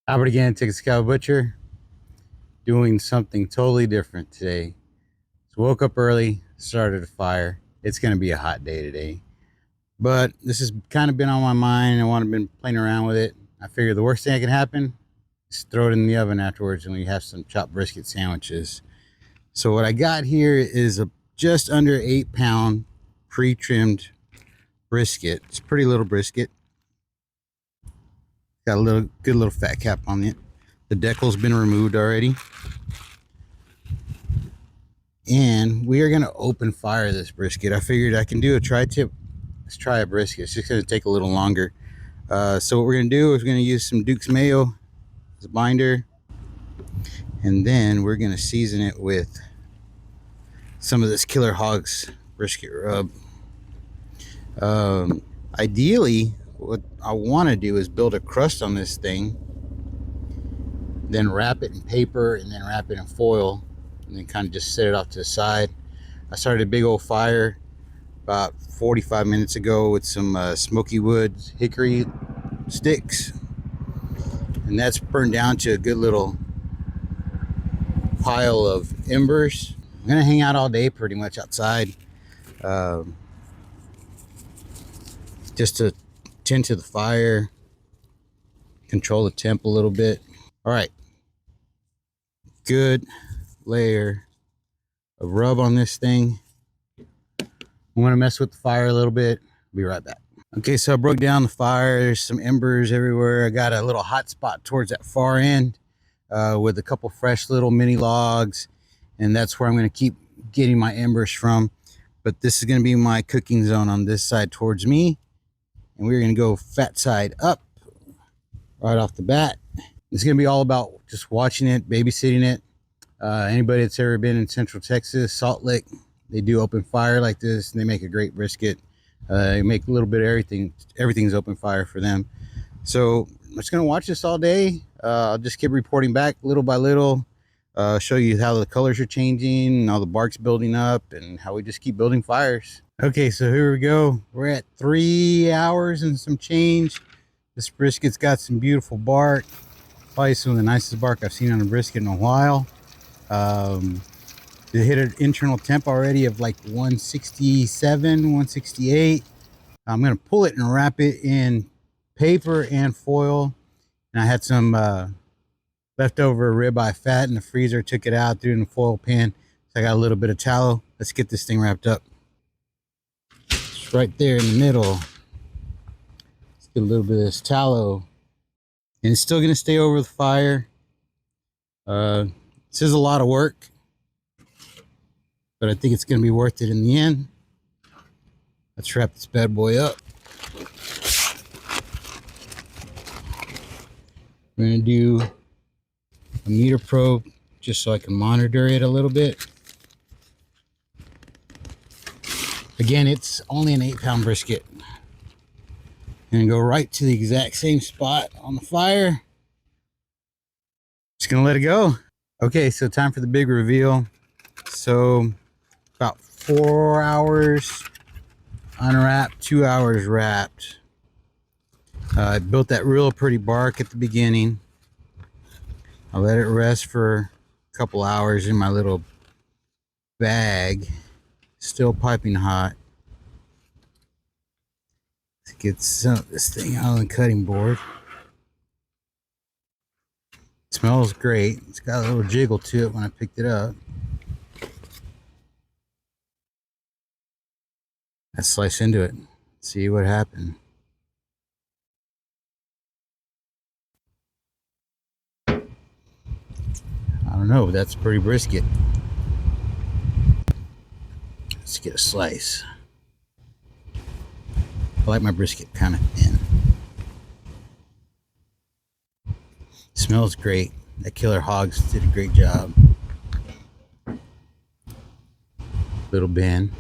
Albert again, Texas Cow Butcher, doing something totally different today. So woke up early, started a fire. It's going to be a hot day today, but this has kind of been on my mind. I want to been playing around with it. I figured the worst thing that can happen is throw it in the oven afterwards, and we have some chopped brisket sandwiches. So what I got here is a just under 8 pound pre-trimmed brisket. It's a pretty little brisket. Got a good little fat cap on it. The decal's been removed already. And we are going to open fire this brisket. I figured I can do a tri-tip. Let's try a brisket. It's just going to take a little longer. So what we're going to do is we're going to use some Duke's Mayo as a binder. And then we're going to season it with some of this Killer Hogs brisket rub. Ideally, what I want to do is build a crust on this thing, then wrap it in paper, and then wrap it in foil, and then kind of just set it off to the side. I started a big old fire about 45 minutes ago with some smoky wood hickory sticks, and that's burned down to a good little pile of embers. I'm gonna hang out all day pretty much outside, just to tend to the fire, control the temp a little bit. All right, good layer of rub on this thing. I'm gonna mess with the fire a little bit. Be right back. Okay, so I broke down the fire. There's some embers everywhere. I got a little hot spot towards that far end with a couple fresh little mini logs, and that's where I'm gonna keep getting my embers from. But this is gonna be my cooking zone on this side towards me, and we're gonna go fat side up right off the bat. It's gonna be all about just watching it, babysitting it. Anybody that's ever been in Central Texas, Salt Lick, they do open fire like this, and they make a great brisket. They make a little bit of everything. Everything's open fire for them. So I'm just gonna watch this all day. I'll just keep reporting back little by little, show you how the colors are changing and how the bark's building up, and how we just keep building fires. Okay, so here we go. We're at 3 hours and some change. This brisket's got some beautiful bark. Probably some of the nicest bark I've seen on a brisket in a while. It hit an internal temp already of like 167, 168. I'm going to pull it and wrap it in paper and foil. And I had some leftover ribeye fat in the freezer. Took it out, threw it in the foil pan. So I got a little bit of tallow. Let's get this thing wrapped up. It's right there in the middle. Let's get a little bit of this tallow. And it's still going to stay over the fire. This is a lot of work, but I think it's going to be worth it in the end. Let's wrap this bad boy up. We're going to do a meter probe just so I can monitor it a little bit. Again, it's only an 8-pound brisket. And go right to the exact same spot on the fire. Just going to let it go. Okay, so time for the big reveal. So about 4 hours unwrapped, 2 hours wrapped. I built that real pretty bark at the beginning. I let it rest for a couple hours in my little bag, still piping hot. Let's get some of this thing out on the cutting board. It smells great. It's got a little jiggle to it when I picked it up. Let's slice into it, see what happened. I don't know, but that's pretty brisket. Let's get a slice. I like my brisket kind of thin. Smells great. That Killer Hogs did a great job. Little bend.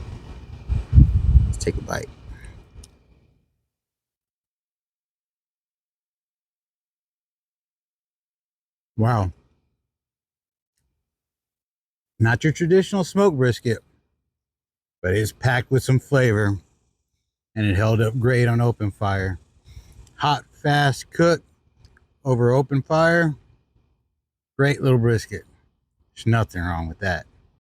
Let's take a bite. Wow. Not your traditional smoked brisket, but it's packed with some flavor, and it held up great on open fire. Hot, fast cook. over open fire, great little brisket. There's nothing wrong with that.